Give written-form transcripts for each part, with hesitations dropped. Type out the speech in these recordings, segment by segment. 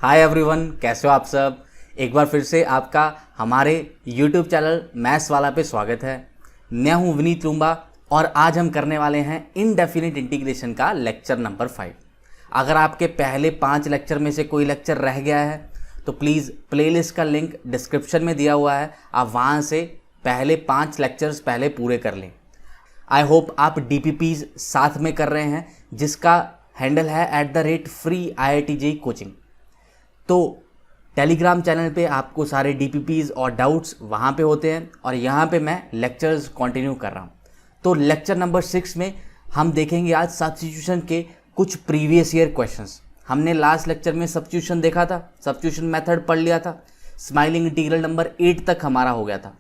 Hi everyone, कैसे हो आप सब। एक बार फिर से आपका हमारे YouTube चैनल मैथ्स वाला पे स्वागत है। मैं हूं विनीत लूम्बा और आज हम करने वाले हैं इनडेफिनिट इंटीग्रेशन का लेक्चर नंबर 5। अगर आपके पहले 5 लेक्चर में से कोई लेक्चर रह गया है तो प्लीज़ प्लेलिस्ट का लिंक डिस्क्रिप्शन में दिया हुआ है, आप वहां से पहले 5 लेक्चर्स पहले पूरे कर लें। आई होप आप DPPs साथ में कर रहे हैं, जिसका हैंडल है @freeiitj कोचिंग। तो टेलीग्राम चैनल पे आपको सारे DPPs और डाउट्स वहाँ पे होते हैं और यहाँ पे मैं लेक्चर्स कंटिन्यू कर रहा हूँ। तो लेक्चर नंबर 6 में हम देखेंगे आज सब्स्टिट्यूशन के कुछ प्रीवियस ईयर क्वेश्चंस। हमने लास्ट लेक्चर में सब्स्टिट्यूशन देखा था, सब्स्टिट्यूशन मेथड पढ़ लिया था, स्माइलिंग इंटीग्रल नंबर 8 तक हमारा हो गया था।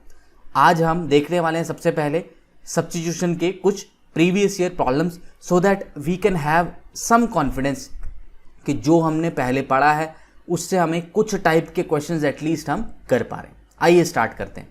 आज हम देखने वाले हैं सबसे पहले सब्स्टिट्यूशन के कुछ previous year problems, so that we can have some confidence कि जो हमने पहले पढ़ा है उससे हमें कुछ टाइप के क्वेश्चंस एटलीस्ट हम कर पा रहे हैं। आइए स्टार्ट करते हैं।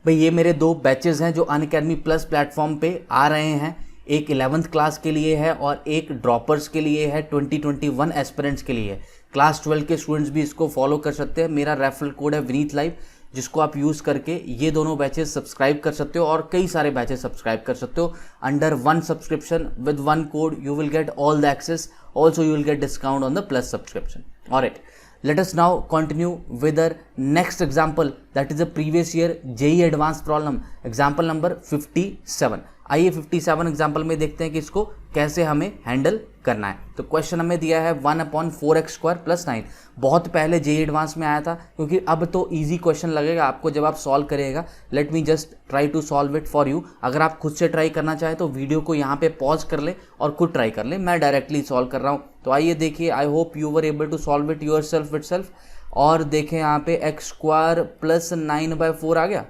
भाई ये मेरे 2 बैचेस हैं जो अनअकैडमी प्लस प्लेटफॉर्म पे आ रहे हैं। एक 11th क्लास के लिए है और एक ड्रॉपर्स के लिए है, 2021 एस्पिरेंट्स के लिए है। क्लास 12 के स्टूडेंट्स भी इसको फॉलो कर सकते हैं। मेरा रेफरल कोड है विनीत लाइव, जिसको आप यूज़ करके ये दोनों बैचेस सब्सक्राइब कर सकते हो और कई सारे बैचेस सब्सक्राइब कर सकते हो। Under 1 subscription with 1 code you will get all the access, also you will get discount on the plus subscription. Alright, let us now continue with our next example, that is a previous year JEE advanced problem, example number 57. आइए 57 example में देखते हैं कि इसको कैसे हमें handle करना है। तो क्वेश्चन हमें दिया है 1/4x² + 9। बहुत पहले JEE एडवांस में आया था, क्योंकि अब तो इजी क्वेश्चन लगेगा आपको जब आप सॉल्व करिएगा। Let me just try to solve it for you. अगर आप खुद से ट्राई करना चाहें तो वीडियो को यहाँ पे पॉज कर ले और खुद ट्राई कर ले, मैं डायरेक्टली सॉल्व कर रहा हूँ। तो आइए देखिए, I hope you were able to solve it yourself itself. और देखें यहाँ पे x² + 9/4 आ गया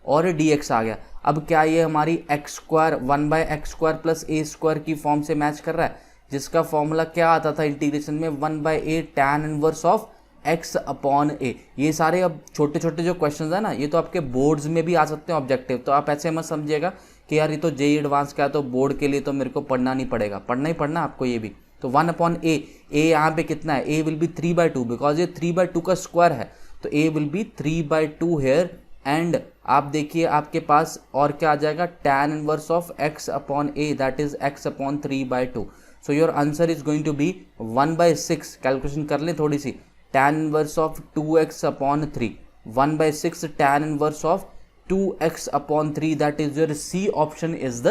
और dx आ गया। अब क्या ये हमारी x² 1/x² + a² की फॉर्म से मैच कर रहा है, जिसका फॉर्मूला क्या आता था इंटीग्रेशन में, 1/a tan inverse of x/a। ये सारे अब छोटे छोटे जो क्वेश्चंस है ना, ये तो आपके बोर्ड्स में भी आ सकते हैं ऑब्जेक्टिव। तो आप ऐसे मत समझिएगा कि यार ये तो JEE एडवांस का है तो बोर्ड के लिए तो मेरे को पढ़ना नहीं पड़ेगा, पढ़ना ही पढ़ना आपको ये भी। तो 1/a, a यहाँ पे कितना है, a विल बी 3/2 बिकॉज ये 3/2 का स्क्वायर है, तो a will be 3/2 here. And आप देखिए आपके पास और क्या आ जाएगा, tan inverse of x/a, that is x/3/2। So your answer is going to be 1/6। Calculation कर लें थोड़ी सी, tan inverse of 2x/3, 1/6 tan inverse of 2x/3, that is your C option is the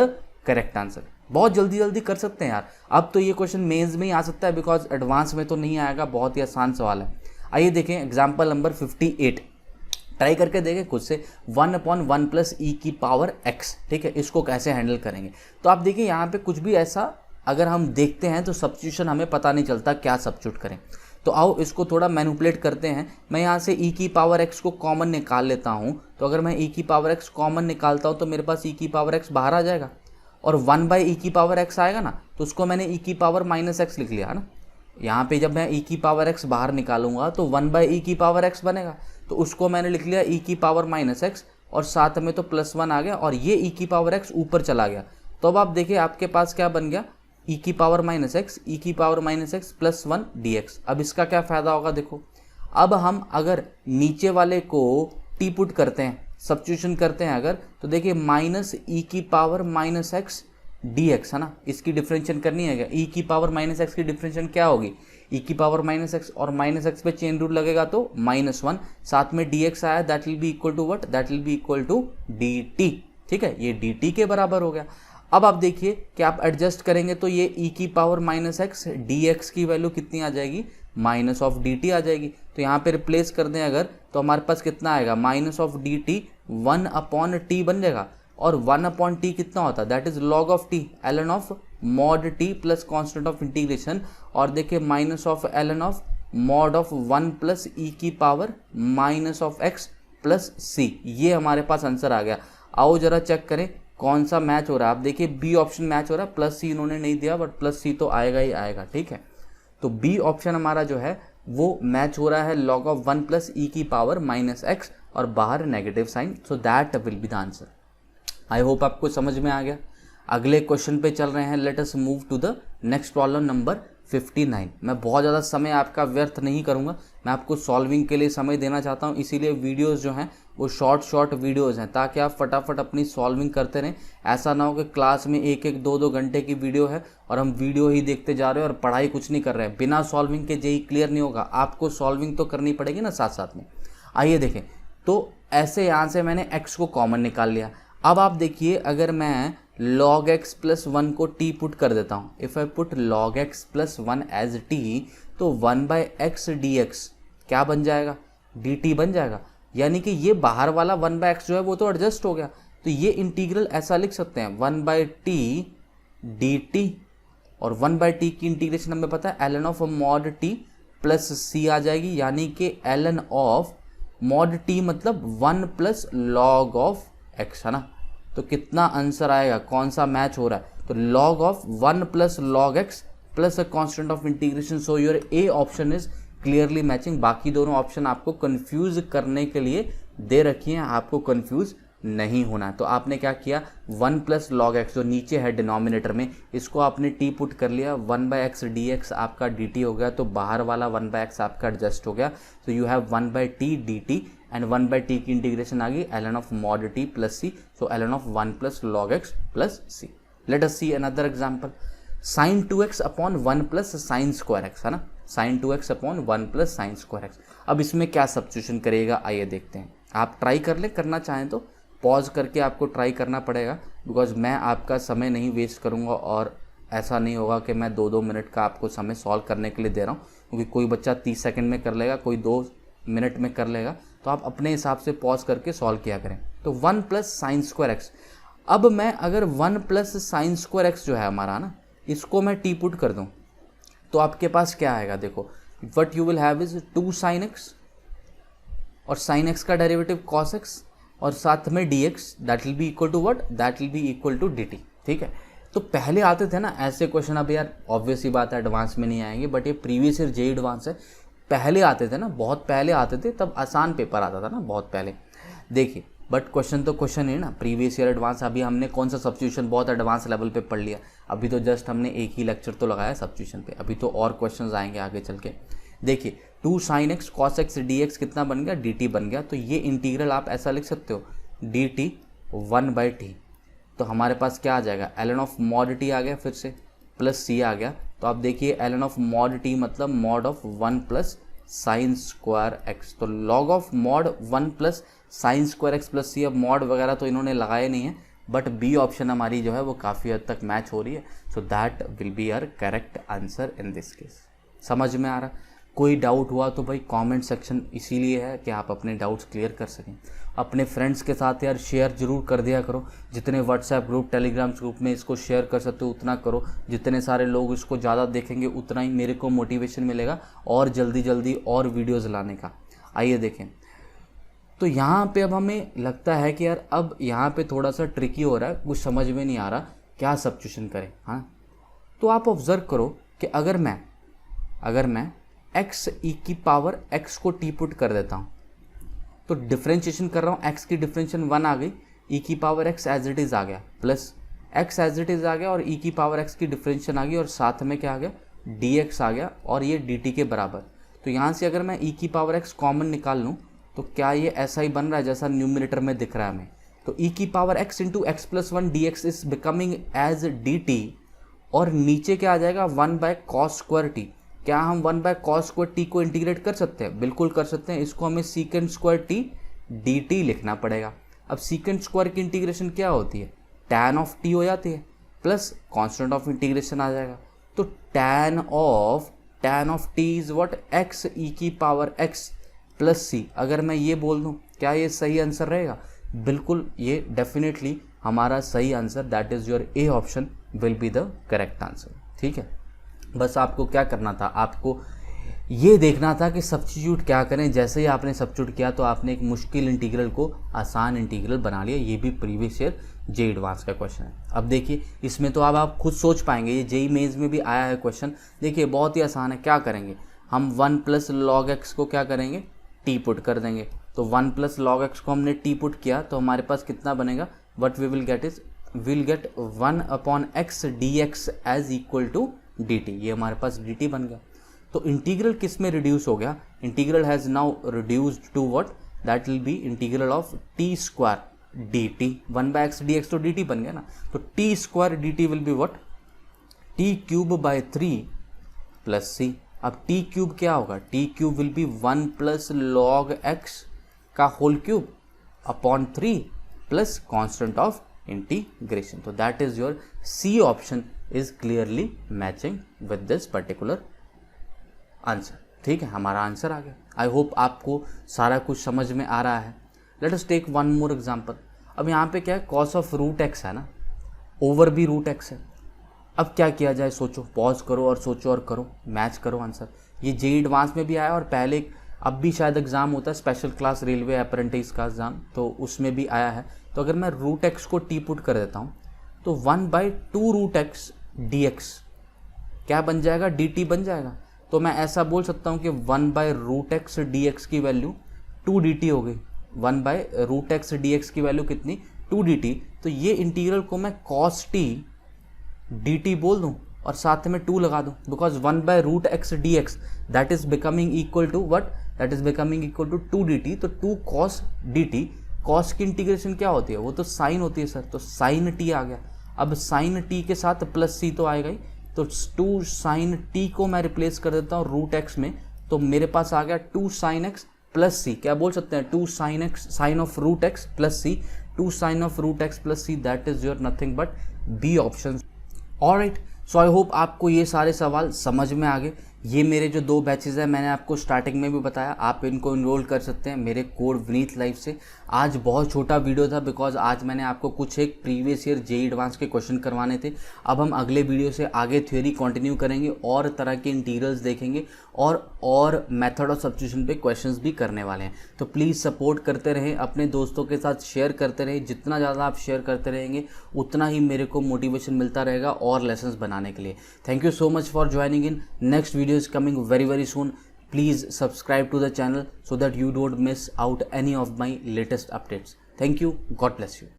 correct answer. बहुत जल्दी जल्दी कर सकते हैं यार। अब तो ये क्वेश्चन मेंस में ही आ सकता है बिकॉज एडवांस में तो नहीं आएगा, बहुत ही आसान सवाल है। आइए देखें एग्जाम्पल नंबर 58, ट्राई करके देखें खुद से। 1/1 + e⁻x, ठीक है, इसको कैसे हैंडल करेंगे। तो आप देखिए यहाँ पे कुछ भी ऐसा अगर हम देखते हैं तो सब्स्टिट्यूशन हमें पता नहीं चलता क्या सब्स्टिट्यूट करें। तो आओ इसको थोड़ा मैनिपुलेट करते हैं। मैं यहाँ से e⁻x को कॉमन निकाल लेता हूँ। तो अगर मैं e⁻x कॉमन निकालता हूँ तो मेरे पास e⁻x बाहर आ जाएगा और 1/e⁻x आएगा ना, तो उसको मैंने e⁻−x लिख लिया है ना। यहाँ पे जब मैं e⁻x बाहर निकालूंगा तो 1/e⁻x बनेगा, तो उसको मैंने लिख लिया e⁻−x और साथ में तो +1 आ गया और ये e⁻x ऊपर चला गया। तो अब आप देखिए आपके पास क्या बन गया, e⁻−x +1 dx। अब इसका क्या फ़ायदा होगा, देखो अब हम अगर नीचे वाले को टी पुट करते हैं, सब्स्टिट्यूशन करते हैं अगर, तो देखिए -e⁻−x dx है ना, इसकी डिफरेंशिएशन करनी है। e⁻−x की डिफरेंशिएशन क्या होगी, e⁻−x और -x पे चेन रूल लगेगा तो -1, साथ में dx आया, that will be equal to what, that will be equal to dt। ठीक है, ये dt के बराबर हो गया। अब आप देखिए कि आप एडजस्ट करेंगे तो ये e⁻−x dx की वैल्यू कितनी आ जाएगी, -dt आ जाएगी। तो यहाँ पे रिप्लेस कर दें अगर, तो हमारे पास कितना आएगा, -dt 1/t बन जाएगा। और 1/t कितना होता है, that is log of t, ln of mod t plus constant of integration. और देखिए -ln of mod of 1 + e⁻−x + c, ये हमारे पास आंसर आ गया। आओ जरा चेक करें कौन सा मैच हो रहा है। आप देखिए बी ऑप्शन मैच हो रहा है, +c इन्होंने नहीं दिया बट +c तो आएगा ही आएगा, ठीक है। तो बी ऑप्शन हमारा जो है वो मैच हो रहा है log of 1 + e⁻−x और बाहर negative sign, so that will be the answer. I hope आपको समझ में आ गया। अगले क्वेश्चन पे चल रहे हैं। Let us move to the next problem number 59। मैं बहुत ज़्यादा समय आपका व्यर्थ नहीं करूँगा, मैं आपको सॉल्विंग के लिए समय देना चाहता हूँ, इसीलिए वीडियोस जो हैं वो शॉर्ट वीडियोस हैं ताकि आप फटाफट अपनी सॉल्विंग करते रहें। ऐसा ना हो कि क्लास में 1-1, 2-2 घंटे की वीडियो है और हम वीडियो ही देखते जा रहे हैं और पढ़ाई कुछ नहीं कर रहे हैं। बिना सॉल्विंग के जेईई क्लियर नहीं होगा, आपको सॉल्विंग तो करनी पड़ेगी ना साथ साथ में। आइए देखें, तो ऐसे यहाँ से मैंने x को कॉमन निकाल लिया। अब आप देखिए, अगर मैं log x + 1 को t पुट कर देता हूँ, if I put log x + 1 as t, तो 1/x dx क्या बन जाएगा, dt बन जाएगा। यानी कि ये बाहर वाला 1/x जो है वो तो एडजस्ट हो गया, तो ये इंटीग्रल ऐसा लिख सकते हैं 1/t dt, और 1/t की इंटीग्रेशन हमें पता है ln of mod t plus c आ जाएगी, यानी कि ln ऑफ mod t मतलब 1 + log ऑफ x, है ना। तो कितना आंसर आएगा, कौन सा मैच हो रहा है, तो log of 1 + log x plus a constant of integration. So your A option is clearly matching. बाकी दोनों ऑप्शन आपको कंफ्यूज करने के लिए दे रखी हैं, आपको कंफ्यूज नहीं होना। तो आपने क्या किया, 1 + log x जो नीचे है डिनोमिनेटर में, इसको आपने t पुट कर लिया, 1/x dx आपका dt हो गया, तो बाहर वाला 1/x आपका एडजस्ट हो गया। तो you have 1/t dt and 1/t की इंटीग्रेशन आ गई ln of mod t plus c, so ln of 1 + log x plus c। Let us see another example, sin 2x upon 1 + sin square x, है ना, sin 2x upon 1 + sin square x। अब इसमें क्या substitution करिएगा, आइए देखते हैं। आप ट्राई कर ले, करना चाहें तो पॉज करके आपको ट्राई करना पड़ेगा, बिकॉज मैं आपका समय नहीं वेस्ट करूंगा और ऐसा नहीं होगा कि मैं 2-2 मिनट का आपको समय सॉल्व करने के लिए दे रहा हूँ, क्योंकि कोई बच्चा 30 सेकंड में कर लेगा, कोई 2 मिनट में कर लेगा। तो आप अपने हिसाब से पॉज करके सॉल्व किया करें। तो 1 + sin स्क्वायर x, अब मैं अगर 1 + sin स्क्वायर x जो है हमारा ना, इसको मैं टी पुट कर दूँ तो आपके पास क्या आएगा, देखो what you will have is 2 sin x और sin x का डेरिवेटिव cos x और साथ में dx, that will be equal to what, that will be equal to dt। ठीक है, तो पहले आते थे ना ऐसे क्वेश्चन, अब यार ऑब्वियस ही बात है एडवांस में नहीं आएंगे, बट ये प्रीवियस ईयर जेईई एडवांस है, पहले आते थे ना, बहुत पहले आते थे, तब आसान पेपर आता था ना बहुत पहले। देखिए, बट क्वेश्चन तो क्वेश्चन है ना, प्रीवियस ईयर एडवांस। अभी हमने कौन सा सब्स्टिट्यूशन बहुत एडवांस लेवल पे पढ़ लिया, अभी तो जस्ट हमने एक ही लेक्चर तो लगाया सब्स्टिट्यूशन पे, अभी तो और क्वेश्चंस आएंगे आगे चल के। देखिए 2 sin x cos x dx कितना बन गया, dt बन गया। तो ये इंटीग्रल आप ऐसा लिख सकते हो, dt 1/t, तो हमारे पास क्या आ जाएगा, ln ऑफ mod t आ गया, फिर से प्लस c आ गया। तो आप देखिए ln ऑफ mod t मतलब mod of 1 + sin square x, तो log of mod 1 + sin square x plus c। अब mod वगैरह तो इन्होंने लगाए नहीं है, बट बी ऑप्शन हमारी जो है वो काफ़ी हद तक मैच हो रही है। So that will be our correct answer in this case. समझ में आ रहा, कोई डाउट हुआ तो भाई कमेंट सेक्शन इसीलिए है कि आप अपने डाउट्स क्लियर कर सकें। अपने फ्रेंड्स के साथ यार शेयर जरूर कर दिया करो, जितने व्हाट्सएप ग्रुप, टेलीग्राम ग्रुप में इसको शेयर कर सकते हो उतना करो। जितने सारे लोग इसको ज़्यादा देखेंगे उतना ही मेरे को मोटिवेशन मिलेगा और जल्दी और वीडियोज़ लाने का। आइए देखें, तो यहाँ पे अब हमें लगता है कि यार अब यहाँ पे थोड़ा सा ट्रिकी हो रहा है, कुछ समझ में नहीं आ रहा क्या सब्स्टिट्यूशन करें। हाँ, तो आप ऑब्जर्व करो कि अगर मैं x e⁻ x को टी पुट कर देता हूँ, तो डिफ्रेंशिएशन कर रहा हूँ, x की डिफ्रेंशिएशन 1 आ गई, e⁻x एज इट इज़ आ गया, plus x as it is आ गया और e⁻x की डिफ्रेंशिएशन आ गई और साथ में क्या आ गया, dx आ गया और ये dt के बराबर। तो यहाँ से अगर मैं e⁻x कॉमन निकाल लूँ तो क्या ये ऐसा ही बन रहा है जैसा न्यूमिनेटर में दिख रहा है हमें। तो e⁻x × x + 1 dx is becoming as dt, और नीचे क्या आ जाएगा 1/cos²t। क्या हम 1/cos² को इंटीग्रेट कर सकते हैं, बिल्कुल कर सकते हैं। इसको हमें sec² dt लिखना पड़ेगा। अब sec² की इंटीग्रेशन क्या होती है, tan ऑफ t हो जाती है, प्लस कांस्टेंट ऑफ इंटीग्रेशन आ जाएगा। तो tan of t is what, x e⁻x plus c। अगर मैं ये बोल दूं, क्या ये सही आंसर रहेगा, बिल्कुल ये डेफिनेटली हमारा सही answer, that is your A option will be the correct answer. ठीक है, बस आपको क्या करना था, आपको ये देखना था कि सब्स्टिट्यूट क्या करें। जैसे ही आपने सब्स्टिट्यूट किया तो आपने एक मुश्किल इंटीग्रल को आसान इंटीग्रल बना लिया। ये भी प्रीवियस ईयर जेईई एडवांस का क्वेश्चन है। अब देखिए इसमें तो अब आप खुद सोच पाएंगे, ये जेईई मेंस में भी आया है क्वेश्चन। देखिए बहुत ही आसान है, क्या करेंगे हम 1 + log x को क्या करेंगे, टी पुट कर देंगे। तो 1 + log x को हमने टी पुट किया तो हमारे पास कितना बनेगा, what we will get is will get 1/x dx as equal to dt, ये हमारे पास dt बन गया। तो इंटीग्रल किस में रिड्यूस हो गया, integral has now reduced to what, that will be integral of T square dt, 1/x dx तो dt बन गया ना, तो T square dt will be what, T cube by 3 plus C. अब टी क्यूब क्या होगा, T cube will be 1 plus log X का whole cube upon 3 plus constant of integration. तो that is your C option is clearly matching with this particular answer. ठीक है, हमारा answer आ गया। आई hope आपको सारा कुछ समझ में आ रहा है। Let us take one more example. अब यहाँ पे क्या है, कॉस ऑफ रूट एक्स है ना, ओवर भी रूट एक्स है। अब क्या किया जाए, सोचो, पॉज करो और सोचो और करो, मैच करो आंसर। ये जेईई एडवांस में भी आया और पहले अब भी शायद एग्जाम होता है स्पेशल क्लास रेलवे अप्रेंटिस का एग्जाम, तो उसमें भी आया है। तो अगर मैं रूट एक्स को टी पुट कर देता हूँ तो 1/2 रूट एक्स डी एक्स क्या बन जाएगा, डी टी बन जाएगा। तो मैं ऐसा बोल सकता हूँ कि 1/रूट एक्स डी एक्स की वैल्यू 2 डी टी हो गई। 1/रूट एक्स डी एक्स की वैल्यू कितनी, 2 डी टी। तो ये इंटीग्रल को मैं कॉस टी डी टी बोल दूँ और साथ में 2 लगा दूँ, बिकॉज 1/रूट X D X that is becoming equal to what, that is becoming equal to 2 D T. तो 2 कॉस डी टी, कॉस की इंटीग्रेशन क्या होती है, वो तो साइन होती है सर, तो साइन टी आ गया। अब साइन टी के साथ प्लस सी तो आएगा ही, तो 2 साइन टी को मैं रिप्लेस कर देता हूँ रूट एक्स में, तो मेरे पास आ गया 2 साइन एक्स प्लस सी। क्या बोल सकते हैं, 2 sine x, sine of root x plus c, 2 sine of root x plus c, that is your nothing but B option. Alright, so I hope आपको ये सारे सवाल समझ में आ गए। ये मेरे जो 2 बैचेज़ हैं, मैंने आपको स्टार्टिंग में भी बताया, आप इनको इनरोल कर सकते हैं मेरे कोड विनीत लाइफ से। आज बहुत छोटा वीडियो था बिकॉज आज मैंने आपको कुछ एक प्रीवियस ईयर जेईई एडवांस के क्वेश्चन करवाने थे। अब हम अगले वीडियो से आगे थ्योरी कंटिन्यू करेंगे और तरह के इंटीग्रल्स देखेंगे और मेथड ऑफ सब्स्टिट्यूशन पे क्वेश्चंस भी करने वाले हैं। तो प्लीज़ सपोर्ट करते रहें, अपने दोस्तों के साथ शेयर करते रहें। जितना ज़्यादा आप शेयर करते रहेंगे उतना ही मेरे को मोटिवेशन मिलता रहेगा और लेसन्स बनाने के लिए। Thank you so much for joining in. Next video is coming very soon. Please subscribe to the channel so that you don't miss out any of my latest updates. Thank you. God bless you.